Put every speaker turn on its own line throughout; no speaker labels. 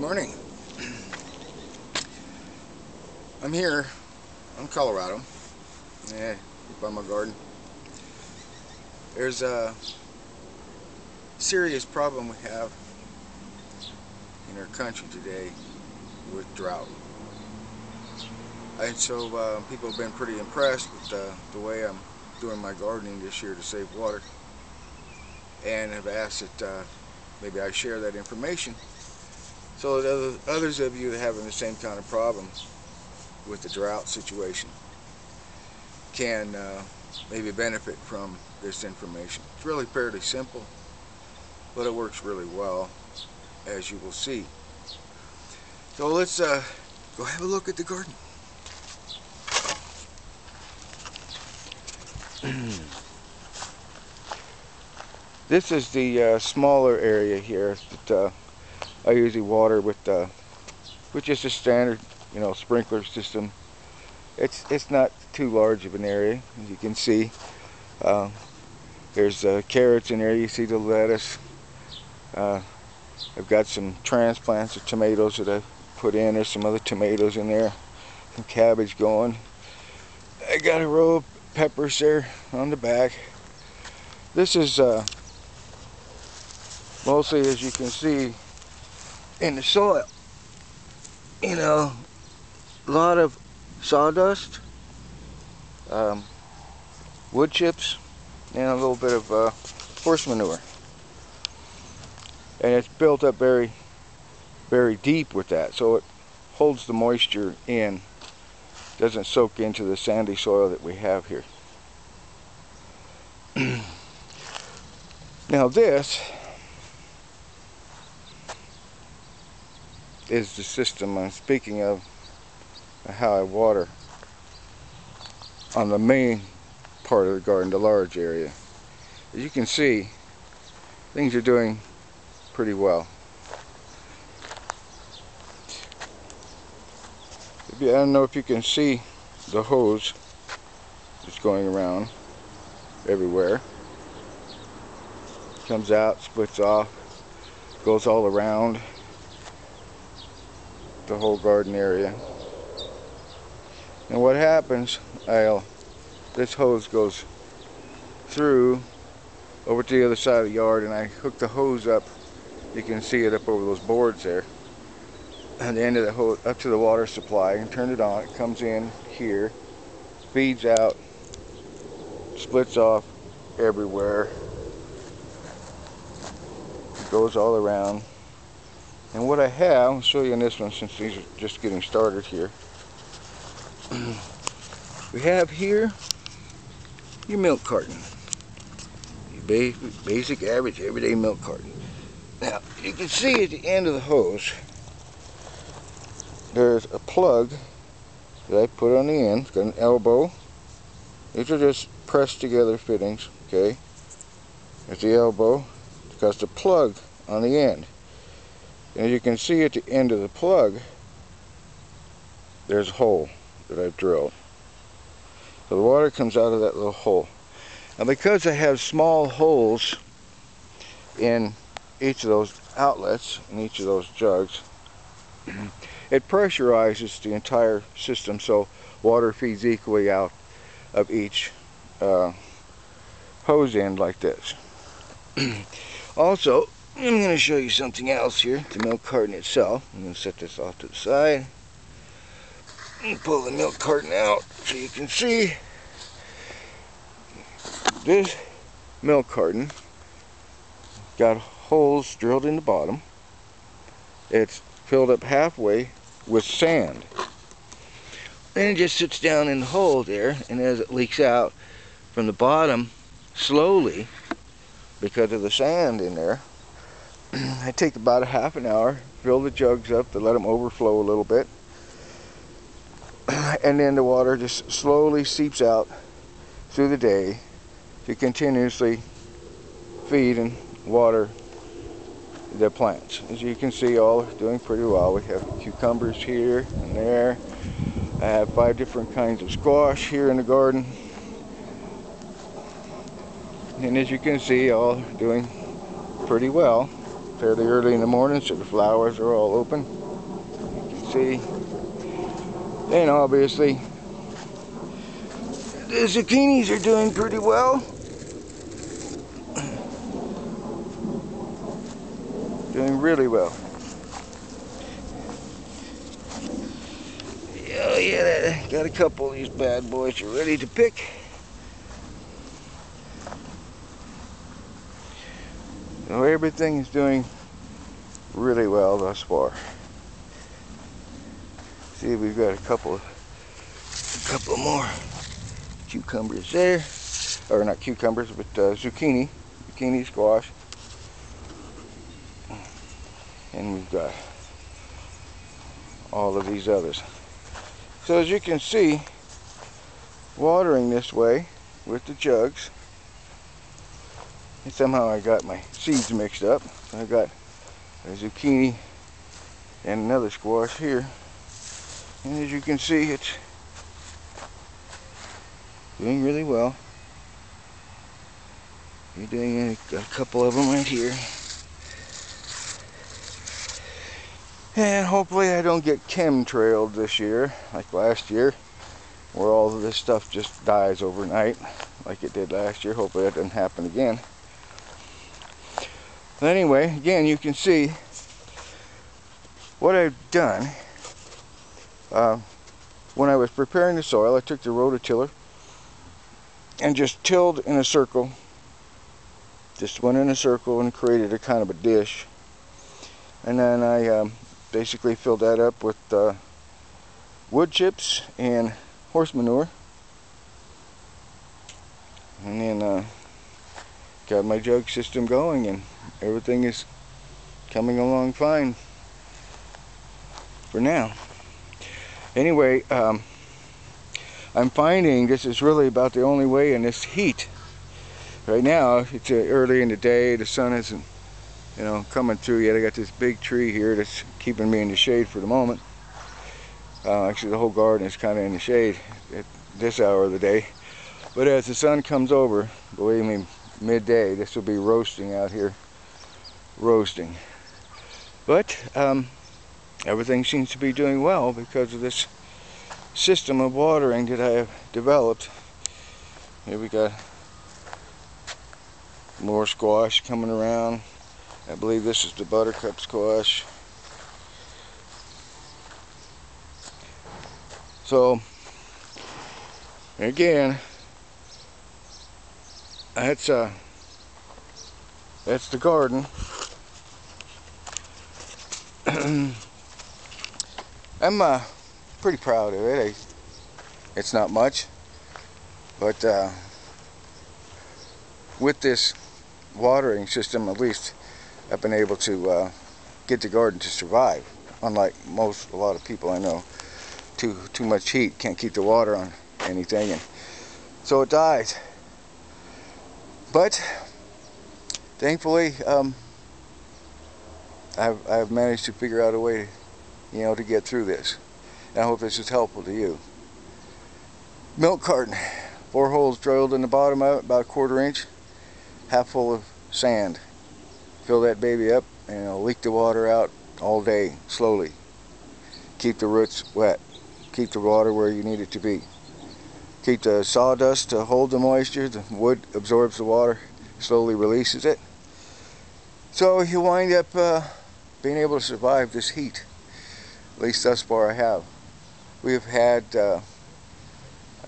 Morning. I'm here in Colorado, by my garden. There's a serious problem we have in our country today with drought. And so people have been pretty impressed with the way I'm doing my gardening this year to save water, and have asked that maybe I share that information so that others of you having the same kind of problem with the drought situation can maybe benefit from this information. It's really fairly simple, but it works really well, as you will see. So let's go have a look at the garden. This is the smaller area here that I usually water with just a standard, sprinkler system. It's not too large of an area, as you can see. There's carrots in there. You see the lettuce. I've got some transplants of tomatoes that I put in. There's some other tomatoes in there. Some cabbage going. I got a row of peppers there on the back. This is mostly, as you can see, in the soil. A lot of sawdust, wood chips, and a little bit of horse manure. And it's built up very, very deep with that, so it holds the moisture in, doesn't soak into the sandy soil that we have here. Now this is the system I'm speaking of, how I water on the main part of the garden, the large area. As you can see, things are doing pretty well. I don't know if you can see the hose that's going around everywhere. Comes out, splits off, goes all around the whole garden area. And what happens, this hose goes through over to the other side of the yard, and I hook the hose up. You can see it up over those boards there, at the end of the hose up to the water supply, and turn it on. It comes in here, feeds out, splits off everywhere, it goes all around. And what I have, I'll show you in this one since these are just getting started here. We have here your milk carton. Your basic, average, everyday milk carton. Now, you can see at the end of the hose, there's a plug that I put on the end. It's got an elbow. These are just pressed together fittings, okay? There's the elbow. It's got the plug on the end. And you can see at the end of the plug, there's a hole that I've drilled. So the water comes out of that little hole. Now because I have small holes in each of those outlets, in each of those jugs, it pressurizes the entire system, so water feeds equally out of each hose end like this. Also, I'm going to show you something else here, the milk carton itself. I'm going to set this off to the side and pull the milk carton out so you can see. This milk carton got holes drilled in the bottom. It's filled up halfway with sand. Then it just sits down in the hole there, and as it leaks out from the bottom slowly because of the sand in there, I take about a half an hour, fill the jugs up to let them overflow a little bit, and then the water just slowly seeps out through the day to continuously feed and water the plants. As you can see, all are doing pretty well. We have cucumbers here and there. I have 5 different kinds of squash here in the garden. And as you can see, all are doing pretty well. fairly early in the morning, so the flowers are all open. You can see. And obviously, the zucchinis are doing pretty well. Doing really well. Oh yeah, got a couple of these bad boys you're ready to pick. So everything is doing really well thus far. See, we've got a couple more cucumbers there, or not cucumbers, but zucchini squash, and we've got all of these others. So as you can see, watering this way with the jugs, and somehow I got my seeds mixed up. I got a zucchini and another squash here, and as you can see, it's doing really well. You're doing a couple of them right here, and hopefully I don't get chemtrailed this year like last year, where all of this stuff just dies overnight like it did last year. Hopefully that doesn't happen again. But anyway, again, you can see what I've done. When I was preparing the soil, I took the rototiller and just tilled in a circle. Just went in a circle and created a kind of a dish. And then I basically filled that up with wood chips and horse manure. And then got my jug system going, and everything is coming along fine for now. Anyway, I'm finding this is really about the only way in this heat. Right now, it's early in the day, the sun isn't, coming through yet. I got this big tree here that's keeping me in the shade for the moment. Actually, the whole garden is kind of in the shade at this hour of the day. But as the sun comes over, believe me, midday, this will be roasting out here. Roasting. But everything seems to be doing well because of this system of watering that I have developed. Here we got more squash coming around. I believe this is the buttercup squash. So again, that's the garden. I'm pretty proud of it. It's not much, but with this watering system, at least I've been able to get the garden to survive. Unlike a lot of people I know, too much heat, can't keep the water on anything, and so it dies. But thankfully, I've managed to figure out a way, to get through this. And I hope this is helpful to you. Milk carton, 4 holes drilled in the bottom of it, about 1/4 inch, half full of sand. Fill that baby up, and it'll leak the water out all day, slowly. Keep the roots wet. Keep the water where you need it to be. Keep the sawdust to hold the moisture. The wood absorbs the water, slowly releases it. So you wind up being able to survive this heat. At least thus far I have. We have had a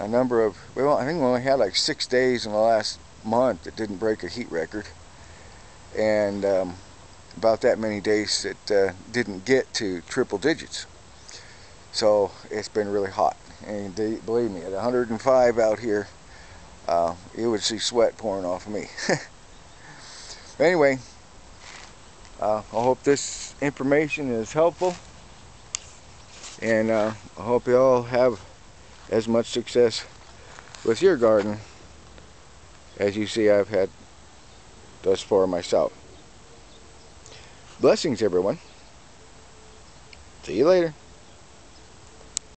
number of, well, I think we only had like 6 days in the last month that didn't break a heat record. And about that many days that didn't get to triple digits. So it's been really hot. And believe me, at 105 out here, you would see sweat pouring off of me. But anyway, I hope this information is helpful, and I hope you all have as much success with your garden as you see I've had thus far myself. Blessings, everyone. See you later.